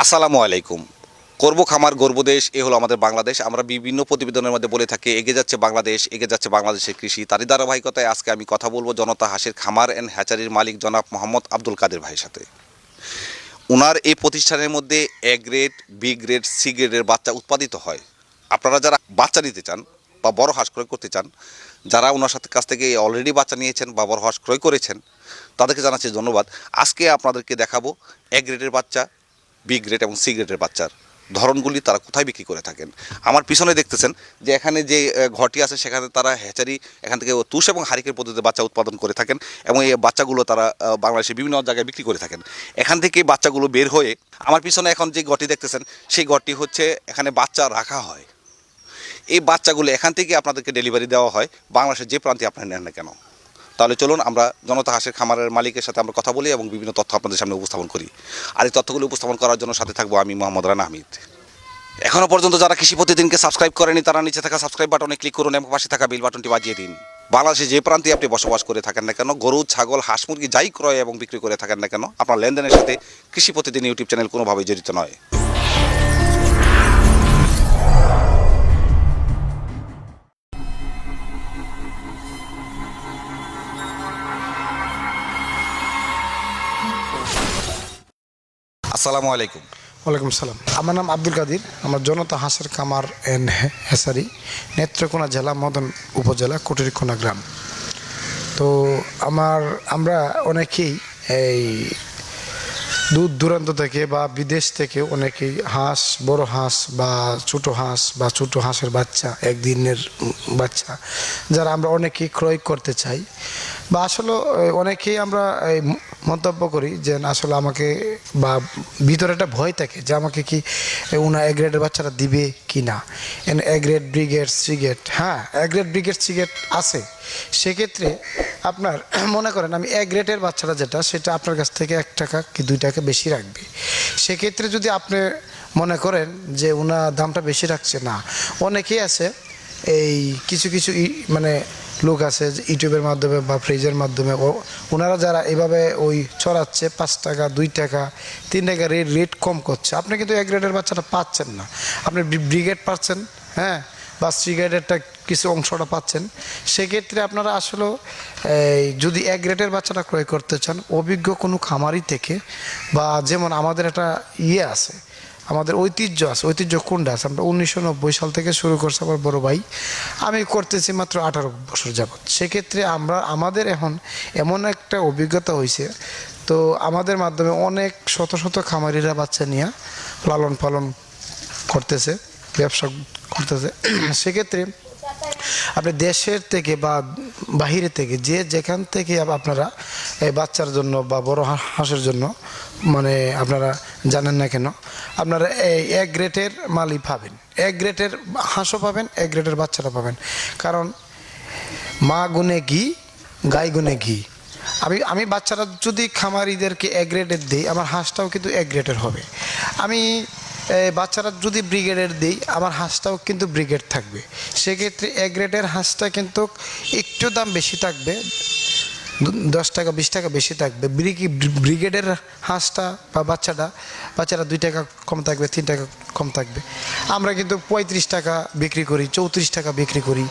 আসসালামু আলাইকুম। করব খামার গর্ব দেশ, এ হলো আমাদের বাংলাদেশ। আমরা বিভিন্ন প্রতিবেদনের মধ্যে বলে থাকি এগিয়ে যাচ্ছে বাংলাদেশ, এগিয়ে যাচ্ছে বাংলাদেশের কৃষি। তারই ধারাবাহিকতায় আজকে আমি কথা বলবো জনতা হাঁসের খামার অ্যান্ড হ্যাচারির মালিক জনাব মোহাম্মদ আব্দুল কাদের ভাইয়ের সাথে। ওনার এই প্রতিষ্ঠানের মধ্যে A grade, B grade, C গ্রেডের বাচ্চা উৎপাদিত হয়। আপনারা যারা বাচ্চা নিতে চান বা বড় হাঁস ক্রয় করতে চান, যারা ওনার সাথে কাছ থেকে অলরেডি বাচ্চা নিয়েছেন বা বড় হাঁস ক্রয় করেছেন, তাদেরকে জানাচ্ছি ধন্যবাদ। আজকে আপনাদেরকে দেখাবো এ গ্রেডের বাচ্চা, বি গ্রেড এবং সি গ্রেডের বাচ্চার ধরনগুলি তারা কোথায় বিক্রি করে থাকেন। আমার পিছনে দেখতেছেন যে এখানে যে ঘরটি আছে সেখানে তারা হ্যাচারি এখান থেকে তুষ এবং হারিকের পদ্ধতিতে বাচ্চা উৎপাদন করে থাকেন এবং এই বাচ্চাগুলো তারা বাংলাদেশের বিভিন্ন জায়গায় বিক্রি করে থাকেন। এখান থেকে বাচ্চাগুলো বের হয়ে আমার পিছনে এখন যে ঘরটি দেখতেছেন সেই ঘরটি হচ্ছে এখানে বাচ্চা রাখা হয়। এই বাচ্চাগুলো এখান থেকে আপনাদেরকে ডেলিভারি দেওয়া হয় বাংলাদেশের যে প্রান্তে আপনারা নেন না কেন। তাহলে চলুন আমরা জনতা হাঁসের খামারের মালিকের সাথে আমরা কথা বলি এবং বিভিন্ন তথ্য আপনাদের সামনে উপস্থাপন করি। আর এই তথ্যগুলো উপস্থাপন করার জন্য সাথে থাকবো আমি মোহাম্মদ রানা হামিদ। এখনও পর্যন্ত যারা কৃষি প্রতিদিনকে সাবস্ক্রাইব করেনি তারা নিচে থাকা সাবস্ক্রাইব বাটনে ক্লিক করুন এবং পাশে থাকা বেল বাটনটি বাজিয়ে দিন। বাংলাদেশে যে প্রান্তে আপনি বসবাস করে থাকেন না কেন, গরু, ছাগল, হাঁস, মুরগি যাই ক্রয় এবং বিক্রি করে থাকেন না কেন, আপনার লেনদেনের সাথে কৃষি প্রতিদিন ইউটিউব চ্যানেল কোনোভাবেই জড়িত নয়। আসসালামু আলাইকুম। ওয়ালাইকুম সালাম। আমার নাম আব্দুল কাদির। আমার জনতা হাঁসের খামার অ্যান্ড হ্যাচারি, নেত্রকোনা জেলা, মদন উপজেলা, কুটিরকোনা গ্রাম। তো আমরা অনেকেই এই দূর দূরান্ত থেকে বা বিদেশ থেকে অনেকেই হাঁস, বড় হাঁস বা ছোটো হাঁসের বাচ্চা, একদিনের বাচ্চা, যারা আমরা অনেকেই ক্রয় করতে চাই বা আসলে অনেকেই আমরা মন্তব্য করি যে আসলে আমাকে বা ভিতরে একটা ভয় থাকে যে আমাকে কি ওনার এ গ্রেডের বাচ্চারা দিবে কি না। A grade, B grade, C grade, হ্যাঁ A grade, B grade, C grade আছে। সেক্ষেত্রে আপনার মনে করেন আমি এ গ্রেডের বাচ্চাটা যেটা, সেটা আপনার কাছ থেকে 1 টাকা কি 2 টাকা বেশি রাখবে। সেক্ষেত্রে যদি আপনি মনে করেন যে ওনার দামটা বেশি রাখছে, না, অনেকেই আছে এই কিছু মানে লোক আছে ইউটিউবের মাধ্যমে বা ফ্রিজের মাধ্যমে ওনারা যারা এভাবে ওই ছড়াচ্ছে 5 টাকা, 2 টাকা, 3 টাকা রেট কম করছে। আপনি কিন্তু এ গ্রেডের বাচ্চাটা পাচ্ছেন না, আপনি ব্রিগেড পাচ্ছেন, হ্যাঁ, বা সি গ্রেডেরটা কিছু অংশটা পাচ্ছেন। সেক্ষেত্রে আপনারা আসলে যদি এ গ্রেডের বাচ্চাটা ক্রয় করতে চান অভিজ্ঞ কোনো খামারি থেকে, বা যেমন আমাদের একটা আছে, আমাদের ঐতিহ্য আছে, ঐতিহ্য কোনটা আছে, আমরা 1990 সাল থেকে শুরু করছি। আমার বড় ভাই, আমি করতেছি মাত্র 18 বছর যাবৎ। সেক্ষেত্রে আমাদের এখন এমন একটা অভিজ্ঞতা হয়েছে, তো আমাদের মাধ্যমে অনেক শত শত খামারিরা বাচ্চা নিয়ে লালন পালন করতেছে, ব্যবসা করতেছে। সেক্ষেত্রে আপনি দেশের থেকে বা বাহিরে থেকে যেখান থেকে আপনারা এই বাচ্চার জন্য বা বড় হাঁসের জন্য মানে আপনারা জানেন না কেন, আপনারা এই এক গ্রেডের মালই পাবেন, এক গ্রেডের হাঁসও পাবেন, এক গ্রেডের বাচ্চাটা পাবেন। কারণ মা গুনে ঘি, গাই গুনে ঘি। আমি বাচ্চারা যদি খামারিদেরকে এক গ্রেডের দিই, আমার হাঁসটাও কিন্তু এক গ্রেডের হবে। আমি বাচ্চারা যদি ব্রিগেডের দিই, আমার হাঁসটাও কিন্তু ব্রিগেড থাকবে। সেক্ষেত্রে এ গ্রেডের হাঁসটা কিন্তু একটু দাম বেশি থাকবে, 10 টাকা 20 টাকা বেশি থাকবে। ব্রিগেডের হাঁসটা বা বাচ্চারা 2 টাকা কম থাকবে, 3 টাকা কম থাকবে। আমরা কিন্তু 35 টাকা বিক্রি করি, 34 টাকা বিক্রি করি।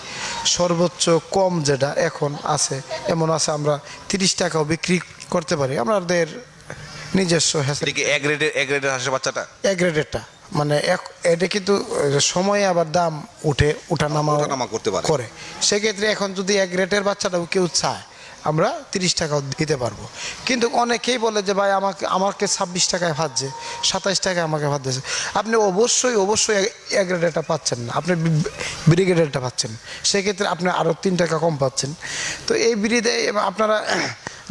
সর্বোচ্চ কম যেটা এখন আছে, এমন আছে আমরা 30 টাকাও বিক্রি করতে পারি। আমাদের নিজস্ব এ গ্রেডের হাঁসের বাচ্চাটা এ গ্রেডেরটা মানে এটা কিন্তু সময়ে আবার দাম ওঠানামা করতে পারে করে। সেক্ষেত্রে এখন যদি এক গ্রেডের বাচ্চাটাও কেউ চায়, আমরা 30 টাকাও দিতে পারবো। কিন্তু অনেকেই বলে যে ভাই আমাকে 26 টাকায় ভাজছে, 27 টাকায় আমাকে ভাজছে। আপনি অবশ্যই এক গ্রেডেরটা পাচ্ছেন না, আপনি ব্রিগেডেরটা পাচ্ছেন। সেক্ষেত্রে আপনি আরও 3 টাকা কম পাচ্ছেন। তো এই ব্রিডে আপনারা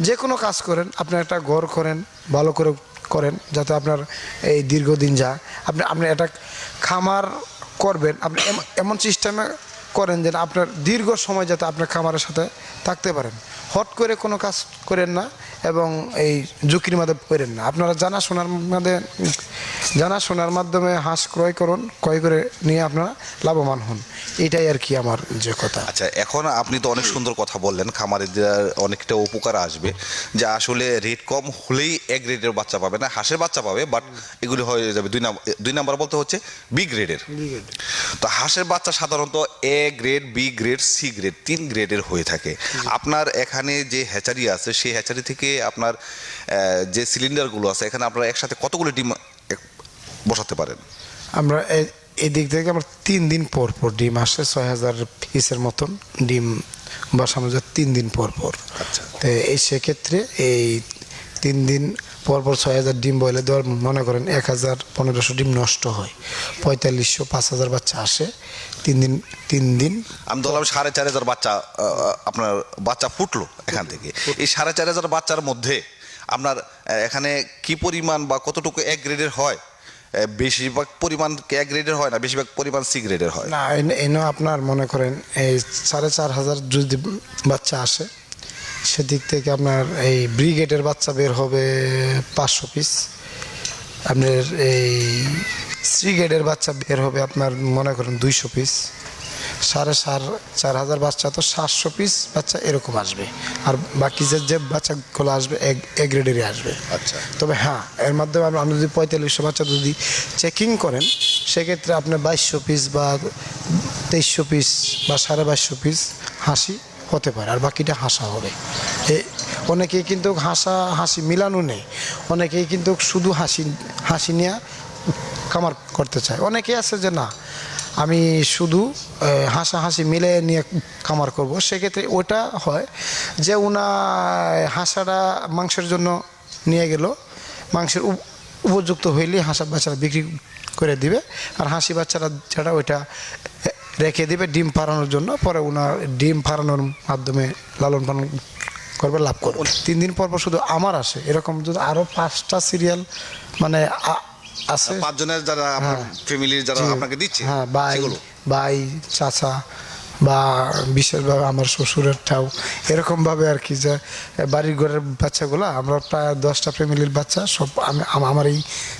যে কোনো কাজ করেন, আপনি একটা ঘর করেন, ভালো করে করেন যাতে আপনার এই দীর্ঘদিন যায়। আপনি একটা খামার করবেন, আপনি এমন সিস্টেমে করেন যেন আপনার দীর্ঘ সময় যাতে আপনার খামারের সাথে থাকতে পারেন। হট করে কোনো কাজ করেন না এবং এই ঝুঁকির মধ্যে করেন না। আপনারা জানাশোনার মধ্যে জানাশোনার মাধ্যমে হাঁস ক্রয় করুন, ক্রয় করে নিয়ে আপনারা লাভবান হন, এটাই আর কি আমার যে কথা। আচ্ছা, এখন আপনি তো অনেক সুন্দর কথা বললেন, খামারিদের অনেকটা উপকার আসবে, যে আসলে রেট কম হলেই এ গ্রেডের বাচ্চা পাবে না, হাঁসের বাচ্চা পাবে, বাট এগুলি হয়ে যাবে দুই নাম্বার বলতে হচ্ছে বি গ্রেডের। তো হাঁসের বাচ্চা সাধারণত A grade, B grade, C grade, 3 গ্রেডের হয়ে থাকে। আপনার এখানে যে হ্যাচারি আছে সেই হ্যাচারি থেকে আপনার যে সিলিন্ডারগুলো আছে, এখানে আপনারা একসাথে কতগুলো ডিম বসাতে পারেন? আমরা এই দিক থেকে আমরা 3 দিন পর পর ডিম আসে, 6000 পিসের মতন ডিম বসানো যায় 3 দিন পর পর। আচ্ছা। তো এই সেক্ষেত্রে এই 3 দিন পর পর 6000 ডিম বলে দেওয়ার, মনে করেন 1000-1500 ডিম নষ্ট হয়, 4500-5000 বাচ্চা আসে 3 দিন। আমি ধরলাম 4500 বাচ্চা, আপনার বাচ্চা ফুটলো এখান থেকে। এই 4500 বাচ্চার মধ্যে আপনার এখানে কি পরিমাণ বা কতটুকু এক গ্রেডের হয়? বেশিরভাগ পরিমাণ এক গ্রেডের হয় না, বেশিরভাগ পরিমাণ সি গ্রেডের হয়? না, এনে আপনার মনে করেন এই 4500 যদি বাচ্চা আসে, সেদিক থেকে আপনার এই ব্রিগেডের বাচ্চা বের হবে 500 পিস, আপনার এই শ্রীগেডের বাচ্চা বের হবে আপনার মনে করেন 200 পিস, 4500 বাচ্চা তো 700 পিস বাচ্চা এরকম আসবে। আর বাকি যে বাচ্চাগুলো আসবে এ গ্রেডেরই আসবে। আচ্ছা। তবে হ্যাঁ, এর মাধ্যমে আপনি যদি 4500 বাচ্চা যদি চেকিং করেন, সেক্ষেত্রে আপনার 2200 পিস বা 2300 পিস বা 2250 পিস হাসি হতে পারে, আর বাকিটা হাসা হবে। অনেকেই কিন্তু হাসি মিলানো নেই, অনেকেই কিন্তু শুধু হাসি নিয়ে খামার করতে চায়। অনেকেই আছে যে না, আমি শুধু হাসি মিলে নিয়ে খামার করব, সেক্ষেত্রে ওটা হয় যে হাঁসাটা মাংসের জন্য নিয়ে গেল, মাংসের উপযুক্ত হইলেই হাঁসা বাচ্চারা বিক্রি করে দিবে, আর হাসি বাচ্চারা যেটা ওইটা রেখে দিবে ডিম ফাড়ানোর জন্য, পরে ডিম ফাড়ানোর মাধ্যমে লালন পালন করবে, লাভ করবে। 3 দিন পর পর শুধু আমার আসে, এরকম যদি আরও 5টা সিরিয়াল মানে আছে, 5 জনের যারা আপনার ফ্যামিলির যারা আপনাকে দিচ্ছে, হ্যাঁ, সেগুলো ভাই চাচা বা বিশেষভাবে আমার শ্বশুরেরটাও এরকমভাবে আর কি, যে বাড়ির ঘরের বাচ্চাগুলো আমরা প্রায় 10টা ফ্যামিলির বাচ্চা সব আমারই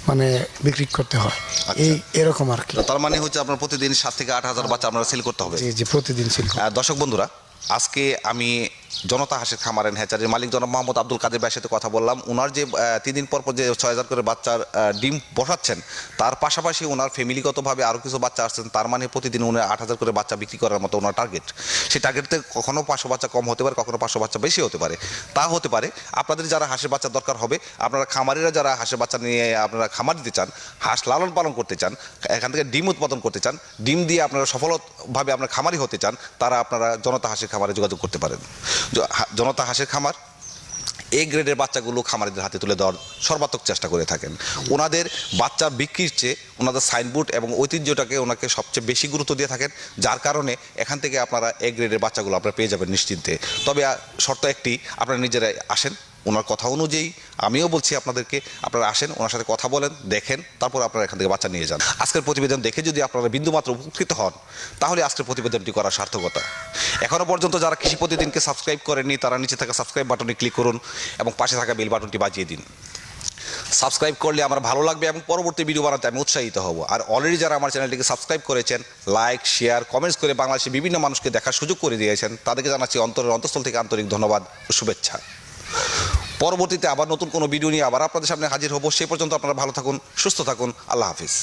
মানে বিক্রি করতে হয়। এরকম আর কি। তার মানে হচ্ছে আপনার প্রতিদিন 7 থেকে 8,000 বাচ্চা আপনারা সেল করতে হবে। জি, প্রতিদিন সেল। দর্শক বন্ধুরা, আজকে আমি জনতা হাঁসের খামার এন্ড হ্যাচারির মালিক জনাব মোহাম্মদ আব্দুল কাদের ভাইয়ের সাথে কথা বললাম। ওনার যে 3 দিন পর পর যে 6000 করে বাচ্চার ডিম বসাচ্ছেন, তার পাশাপাশি ওনার ফ্যামিলিগতভাবে আরও কিছু বাচ্চা আসছেন, তার মানে প্রতিদিন উনি 8000 করে বাচ্চা বিক্রি করার মতো ওনার টার্গেট। সেই টার্গেটতে কখনো 500 বাচ্চা কম হতে পারে, কখনো 500 বাচ্চা বেশি হতে পারে। তা হতে পারে আপনাদের যারা হাঁসের বাচ্চা দরকার হবে, আপনারা খামারিরা যারা হাঁসের বাচ্চা নিয়ে আপনারা খামার দিতে চান, হাঁস লালন পালন করতে চান, এখান থেকে ডিম উৎপাদন করতে চান, ডিম দিয়ে আপনারা সফলভাবে আপনার খামারি হতে চান, তারা আপনারা জনতা হাঁসের খামারে যোগাযোগ করতে পারেন। জনতা হাঁসের খামার এ গ্রেডের বাচ্চাগুলো খামারিদের হাতে তুলে দেওয়ার সর্বাত্মক চেষ্টা করে থাকেন। ওনাদের বাচ্চা বিক্রির চেয়ে ওনাদের সাইনবোর্ড এবং ঐতিহ্যটাকে ওনাকে সবচেয়ে বেশি গুরুত্ব দিয়ে থাকেন, যার কারণে এখান থেকে আপনারা এ গ্রেডের বাচ্চাগুলো আপনারা পেয়ে যাবেন নিশ্চিন্তে। তবে শর্ত একটি, আপনারা নিজেরাই আসেন, ওনার কথা অনুযায়ী আমিও বলছি আপনাদেরকে, আপনারা আসেন, ওনার সাথে কথা বলেন, দেখেন, তারপর আপনারা এখান থেকে বাচ্চা নিয়ে যান। আজকের প্রতিবেদন দেখে যদি আপনারা বিন্দুমাত্র উপকৃত হন, তাহলে আজকের প্রতিবেদনটি করার সার্থকতা। এখনও পর্যন্ত যারা কৃষি প্রতিদিনকে সাবস্ক্রাইব করেননি, তারা নিচে থাকা সাবস্ক্রাইব বাটনে ক্লিক করুন এবং পাশে থাকা বেল বাটনটি বাজিয়ে দিন। সাবস্ক্রাইব করলে আমার ভালো লাগবে এবং পরবর্তী ভিডিও বানাতে আমি উৎসাহিত হব। আর অলরেডি যারা আমার চ্যানেলটিকে সাবস্ক্রাইব করেছেন, লাইক, শেয়ার, কমেন্টস করে বাংলাদেশের বিভিন্ন মানুষকে দেখার সুযোগ করে দিয়েছেন, তাদেরকে জানাচ্ছি অন্তরের অন্তঃস্থল থেকে আন্তরিক ধন্যবাদ ও শুভেচ্ছা। পরবর্তীতে আবার নতুন কোনো ভিডিও নিয়ে আবার আপনাদের সামনে হাজির হব। সে পর্যন্ত আপনারা ভালো থাকুন, সুস্থ থাকুন। আল্লাহ হাফিজ।